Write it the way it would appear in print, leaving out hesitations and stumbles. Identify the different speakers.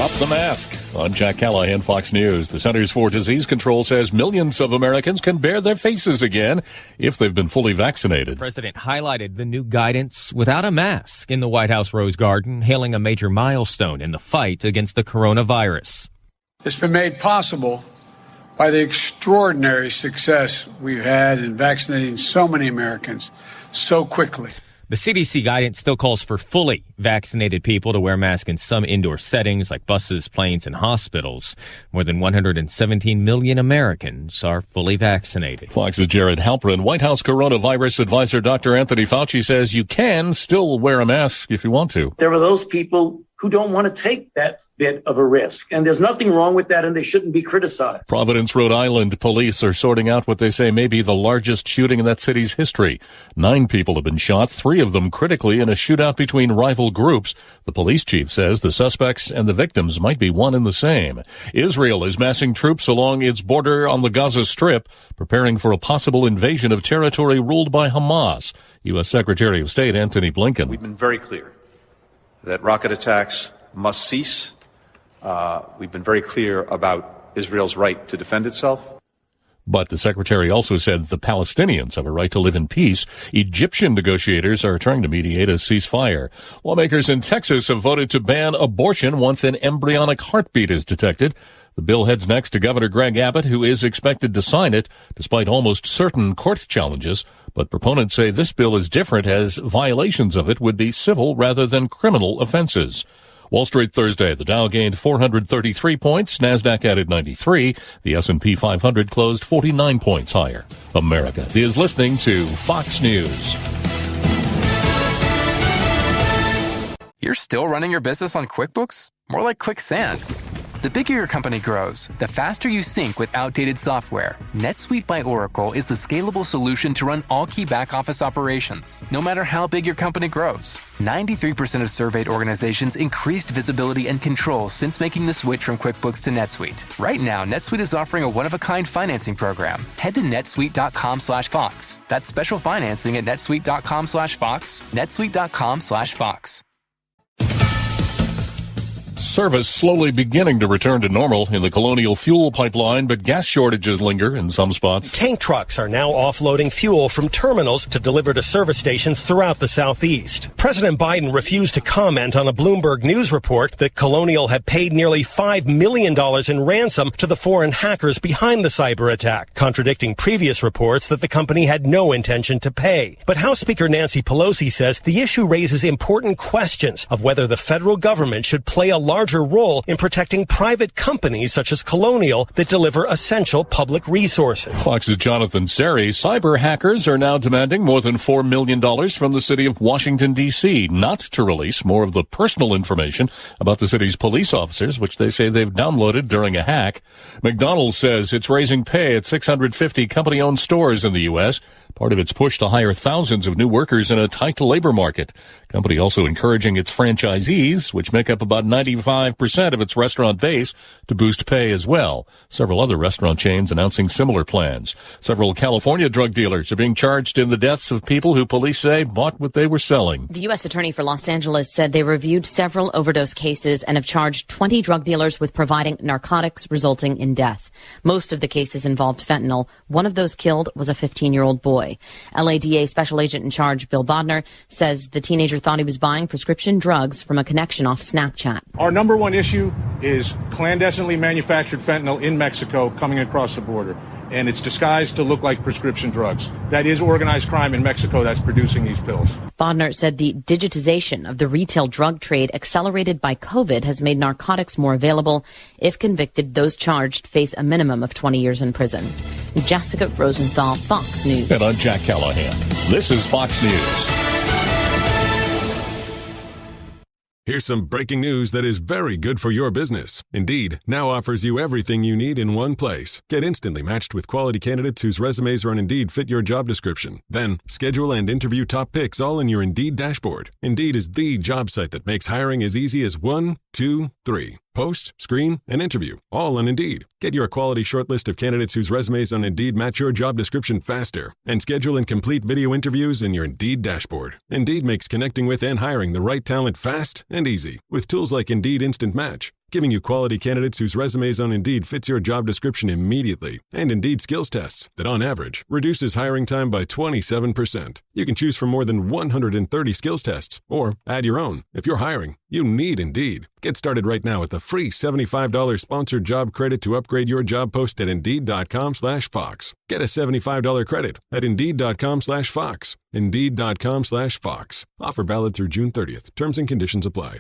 Speaker 1: Drop the mask. I'm Jack Callahan, Fox News. The Centers for Disease Control says millions of Americans can bare their faces again if they've been fully vaccinated.
Speaker 2: The president highlighted the new guidance without a mask in the White House Rose Garden, hailing a major milestone in the fight against the coronavirus.
Speaker 3: It's been made possible by the extraordinary success we've had in vaccinating so many Americans so quickly.
Speaker 2: The CDC guidance still calls for fully vaccinated people to wear masks in some indoor settings like buses, planes, and hospitals. More than 117 million Americans are fully vaccinated.
Speaker 1: Fox's Jared Halpern. White House coronavirus advisor Dr. Anthony Fauci says you can still wear a mask if you want to.
Speaker 4: There are those people who don't want to take that bit of a risk, and there's nothing wrong with that, and they shouldn't be criticized.
Speaker 1: Providence, Rhode Island police are sorting out what they say may be the largest shooting in that city's history. 9 people have been shot, 3 of them critically, in a shootout between rival groups. The police chief says the suspects and the victims might be one and the same. Israel is massing troops along its border on the Gaza Strip, preparing for a possible invasion of territory ruled by Hamas. U.S. Secretary of State Antony Blinken.
Speaker 5: We've been very clear that rocket attacks must cease. We've been very clear about Israel's right to defend itself.
Speaker 1: But the secretary also said the Palestinians have a right to live in peace. Egyptian negotiators are trying to mediate a ceasefire. Lawmakers in Texas have voted to ban abortion once an embryonic heartbeat is detected. The bill heads next to Governor Greg Abbott, who is expected to sign it, despite almost certain court challenges. But proponents say this bill is different, as violations of it would be civil rather than criminal offenses. Wall Street Thursday, the Dow gained 433 points, NASDAQ added 93, the S&P 500 closed 49 points higher. America is listening to Fox News.
Speaker 6: You're still running your business on QuickBooks? More like quicksand. The bigger your company grows, the faster you sync with outdated software. NetSuite by Oracle is the scalable solution to run all key back-office operations, no matter how big your company grows. 93% of surveyed organizations increased visibility and control since making the switch from QuickBooks to NetSuite. Right now, NetSuite is offering a one-of-a-kind financing program. Head to netsuite.com/Fox. That's special financing at netsuite.com/Fox, netsuite.com/Fox.
Speaker 1: Service slowly beginning to return to normal in the Colonial Fuel Pipeline, but gas shortages linger in some spots.
Speaker 7: Tank trucks are now offloading fuel from terminals to deliver to service stations throughout the Southeast. President Biden refused to comment on a Bloomberg News report that Colonial had paid nearly $5 million in ransom to the foreign hackers behind the cyber attack, contradicting previous reports that the company had no intention to pay. But House Speaker Nancy Pelosi says the issue raises important questions of whether the federal government should play a larger role in protecting private companies such as Colonial that deliver essential public resources.
Speaker 1: Fox's Jonathan Seri. Cyber hackers are now demanding more than $4 million from the city of Washington, D.C., not to release more of the personal information about the city's police officers, which they say they've downloaded during a hack. McDonald's says it's raising pay at 650 company-owned stores in the U.S., part of its push to hire thousands of new workers in a tight labor market. Company also encouraging its franchisees, which make up about 95% of its restaurant base, to boost pay as well. Several other restaurant chains announcing similar plans. Several California drug dealers are being charged in the deaths of people who police say bought what they were selling.
Speaker 8: The U.S. Attorney for Los Angeles said they reviewed several overdose cases and have charged 20 drug dealers with providing narcotics resulting in death. Most of the cases involved fentanyl. One of those killed was a 15-year-old boy. LADA Special Agent in Charge Bill Bodner says the teenager thought he was buying prescription drugs from a connection off Snapchat.
Speaker 9: Our number one issue is clandestinely manufactured fentanyl in Mexico coming across the border. And it's disguised to look like prescription drugs. That is organized crime in Mexico that's producing these pills.
Speaker 8: Bodner said the digitization of the retail drug trade accelerated by COVID has made narcotics more available. If convicted, those charged face a minimum of 20 years in prison. Jessica Rosenthal, Fox News.
Speaker 1: And I'm Jack Callahan. This is Fox News.
Speaker 10: Here's some breaking news that is very good for your business. Indeed now offers you everything you need in one place. Get instantly matched with quality candidates whose resumes are on Indeed fit your job description. Then, schedule and interview top picks all in your Indeed dashboard. Indeed is the job site that makes hiring as easy as 1, 2, 3. Post, screen, and interview, all on Indeed. Get your quality shortlist of candidates whose resumes on Indeed match your job description faster. And schedule and complete video interviews in your Indeed dashboard. Indeed makes connecting with and hiring the right talent fast and easy with tools like Indeed Instant Match. giving you quality candidates whose resumes on Indeed fits your job description immediately, and Indeed skills tests that, on average, reduces hiring time by 27%. You can choose from more than 130 skills tests, or add your own. If you're hiring, you need Indeed. Get started right now with the free $75 sponsored job credit to upgrade your job post at Indeed.com/Fox. Get a $75 credit at Indeed.com/Fox. Indeed.com/Fox. Offer valid through June 30th. Terms and conditions apply.